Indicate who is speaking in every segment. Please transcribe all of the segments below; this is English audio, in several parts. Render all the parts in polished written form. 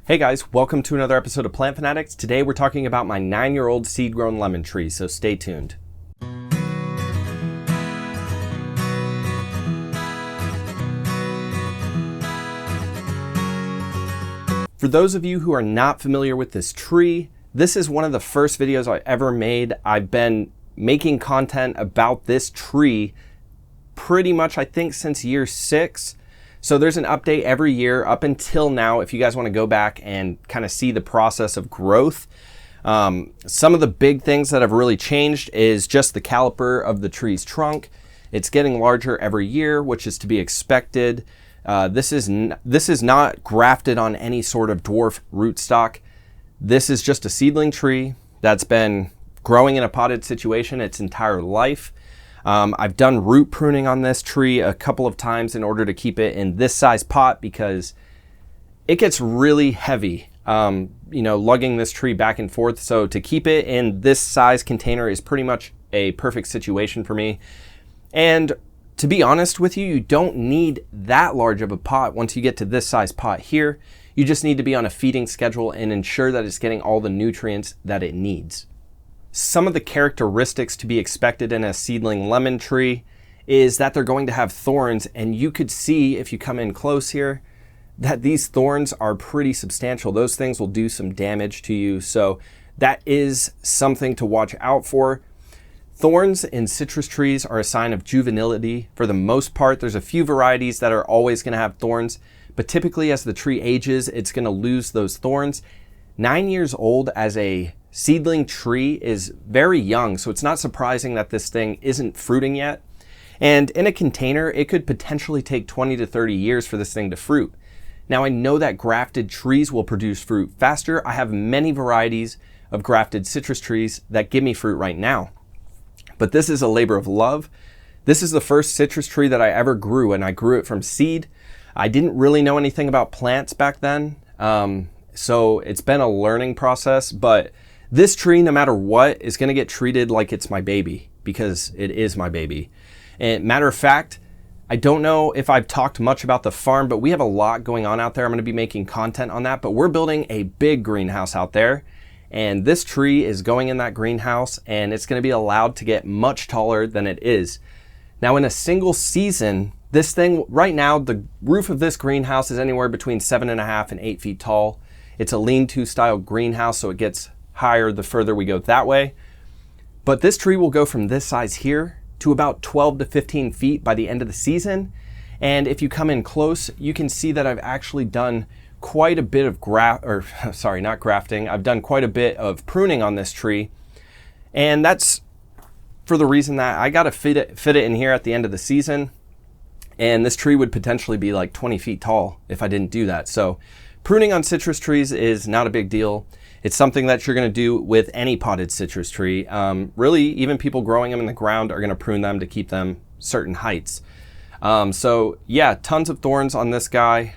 Speaker 1: Hey guys, welcome to another episode of Plant Fanatics. Today we're talking about my 9-year-old seed-grown lemon tree, so stay tuned. For those of you who are not familiar with this tree, this is one of the first videos I ever made. I've been making content about this tree pretty much, I think, since year 6. So there's an update every year up until now if you guys want to go back and kind of see the process of growth. Some of the big things that have really changed is just the caliper of the tree's trunk. It's getting larger every year, which is to be expected. This is not grafted on any sort of dwarf rootstock. This is just a seedling tree that's been growing in a potted situation its entire life. I've done root pruning on this tree a couple of times in order to keep it in this size pot because it gets really heavy, lugging this tree back and forth. So to keep it in this size container is pretty much a perfect situation for me. And to be honest with you, you don't need that large of a pot once you get to this size pot here. You just need to be on a feeding schedule and ensure that it's getting all the nutrients that it needs. Some of the characteristics to be expected in a seedling lemon tree is that they're going to have thorns, and you could see if you come in close here that these thorns are pretty substantial. Those things will do some damage to you, so that is something to watch out for. Thorns in citrus trees are a sign of juvenility for the most part. There's a few varieties that are always going to have thorns, but typically as the tree ages, it's going to lose those thorns. 9 years old as a seedling tree is very young, so it's not surprising that this thing isn't fruiting yet. And in a container, it could potentially take 20 to 30 years for this thing to fruit. Now, I know that grafted trees will produce fruit faster. I have many varieties of grafted citrus trees that give me fruit right now. But this is a labor of love. This is the first citrus tree that I ever grew, and I grew it from seed. I didn't really know anything about plants back then, so it's been a learning process, but this tree, no matter what, is going to get treated like it's my baby because it is my baby. And matter of fact, I don't know if I've talked much about the farm, but we have a lot going on out there. I'm going to be making content on that, but we're building a big greenhouse out there, and this tree is going in that greenhouse, and it's going to be allowed to get much taller than it is. Now, in a single season, this thing, right now, the roof of this greenhouse is anywhere between 7.5 and 8 feet tall. It's a lean-to style greenhouse, so it gets higher the further we go that way. But this tree will go from this size here to about 12 to 15 feet by the end of the season. And if you come in close, you can see that I've actually done quite a bit of I've done quite a bit of pruning on this tree. And that's for the reason that I got to fit it in here at the end of the season. And this tree would potentially be like 20 feet tall if I didn't do that. So pruning on citrus trees is not a big deal. It's something that you're going to do with any potted citrus tree. Really, even people growing them in the ground are going to prune them to keep them certain heights. So yeah, tons of thorns on this guy.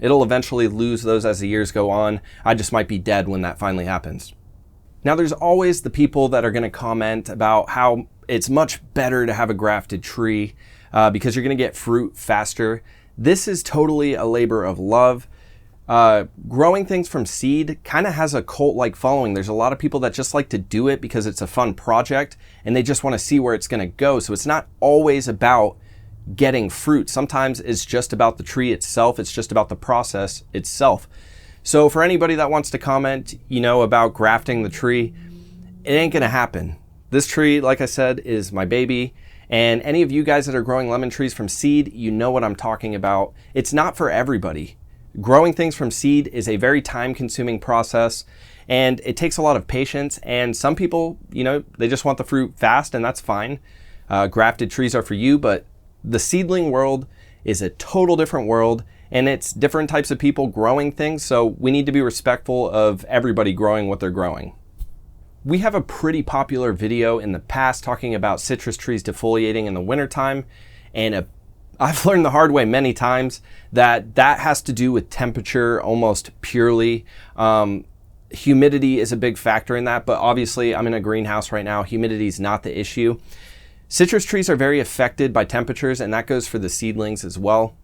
Speaker 1: It'll eventually lose those as the years go on. I just might be dead when that finally happens. Now, there's always the people that are going to comment about how it's much better to have a grafted tree because you're going to get fruit faster. This is totally a labor of love. Growing things from seed kind of has a cult-like following. There's a lot of people that just like to do it because it's a fun project and they just want to see where it's going to go. So it's not always about getting fruit. Sometimes it's just about the tree itself. It's just about the process itself. So for anybody that wants to comment, about grafting the tree, it ain't going to happen. This tree, like I said, is my baby. And any of you guys that are growing lemon trees from seed, you know what I'm talking about. It's not for everybody. Growing things from seed is a very time-consuming process, and it takes a lot of patience. And some people, they just want the fruit fast, and that's fine. Grafted trees are for you, but the seedling world is a total different world, and it's different types of people growing things, so we need to be respectful of everybody growing what they're growing. We have a pretty popular video in the past talking about citrus trees defoliating in the wintertime, and I've learned the hard way many times that has to do with temperature almost purely. Humidity is a big factor in that, but obviously I'm in a greenhouse right now. Humidity is not the issue. Citrus trees are very affected by temperatures, and that goes for the seedlings as well.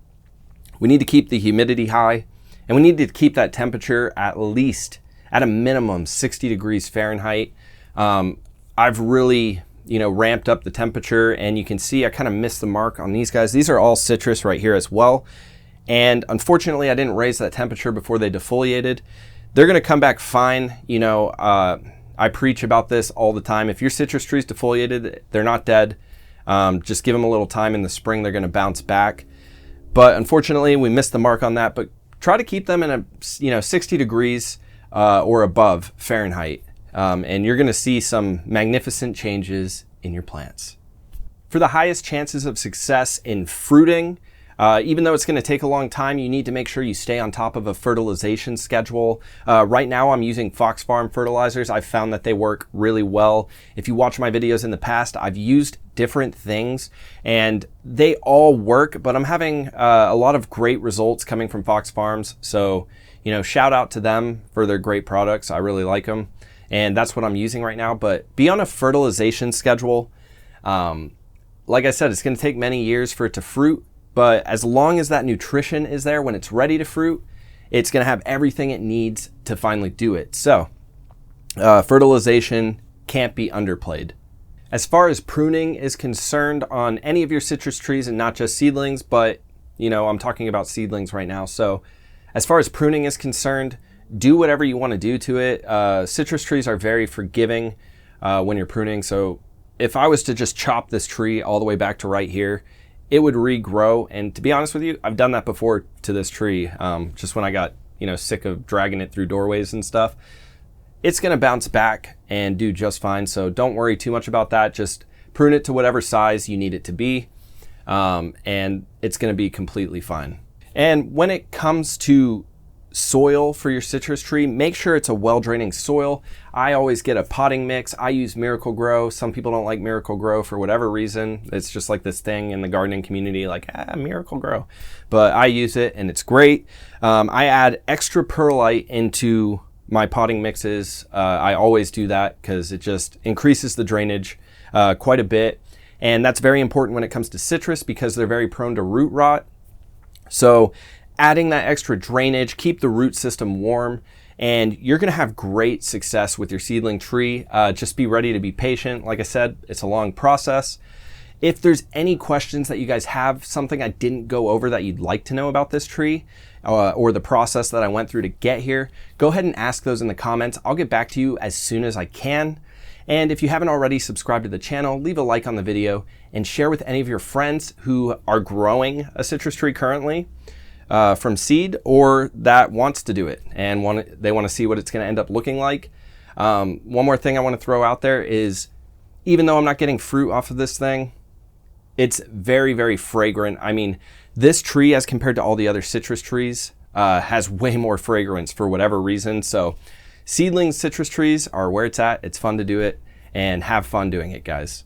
Speaker 1: We need to keep the humidity high And we need to keep that temperature at least, at a minimum, 60 degrees Fahrenheit. I've really, ramped up the temperature, and you can see I kind of missed the mark on these guys. These are all citrus right here as well. And unfortunately, I didn't raise that temperature before they defoliated. They're going to come back fine. I preach about this all the time. If your citrus tree's defoliated, they're not dead. Just give them a little time. In the spring, they're going to bounce back. But unfortunately, we missed the mark on that. But try to keep them in a 60 degrees or above Fahrenheit. And you're going to see some magnificent changes in your plants. For the highest chances of success in fruiting, even though it's going to take a long time, you need to make sure you stay on top of a fertilization schedule. Right now I'm using Fox Farm fertilizers. I've found that they work really well. If you watch my videos in the past, I've used different things and they all work, but I'm having a lot of great results coming from Fox Farms. So, shout out to them for their great products. I really like them. And that's what I'm using right now. But be on a fertilization schedule. Like I said, it's going to take many years for it to fruit. But as long as that nutrition is there when it's ready to fruit, it's going to have everything it needs to finally do it. So fertilization can't be underplayed. As far as pruning is concerned on any of your citrus trees, and not just seedlings, but I'm talking about seedlings right now. So as far as pruning is concerned, do whatever you want to do to it. Citrus trees are very forgiving when you're pruning. So if I was to just chop this tree all the way back to right here, it would regrow. And to be honest with you, I've done that before to this tree, just when I got sick of dragging it through doorways and stuff. It's going to bounce back and do just fine. So don't worry too much about that. Just prune it to whatever size you need it to be, and it's going to be completely fine. And when it comes to soil for your citrus tree, make sure it's a well-draining soil. I always get a potting mix. I use Miracle-Gro. Some people don't like Miracle-Gro for whatever reason. It's just like this thing in the gardening community, like, Miracle-Gro. But I use it and it's great. I add extra perlite into my potting mixes. I always do that because it just increases the drainage quite a bit. And that's very important when it comes to citrus because they're very prone to root rot. So adding that extra drainage, keep the root system warm, and you're going to have great success with your seedling tree. Just be ready to be patient. Like I said, it's a long process. If there's any questions that you guys have, something I didn't go over that you'd like to know about this tree, or the process that I went through to get here, go ahead and ask those in the comments. I'll get back to you as soon as I can. And if you haven't already subscribed to the channel, leave a like on the video and share with any of your friends who are growing a citrus tree currently from seed, or that wants to do it and they want to see what it's going to end up looking like. One more thing I want to throw out there is, even though I'm not getting fruit off of this thing, it's very, very fragrant. I mean, this tree, as compared to all the other citrus trees, has way more fragrance for whatever reason. So seedling citrus trees are where it's at. It's fun to do it, and have fun doing it, guys.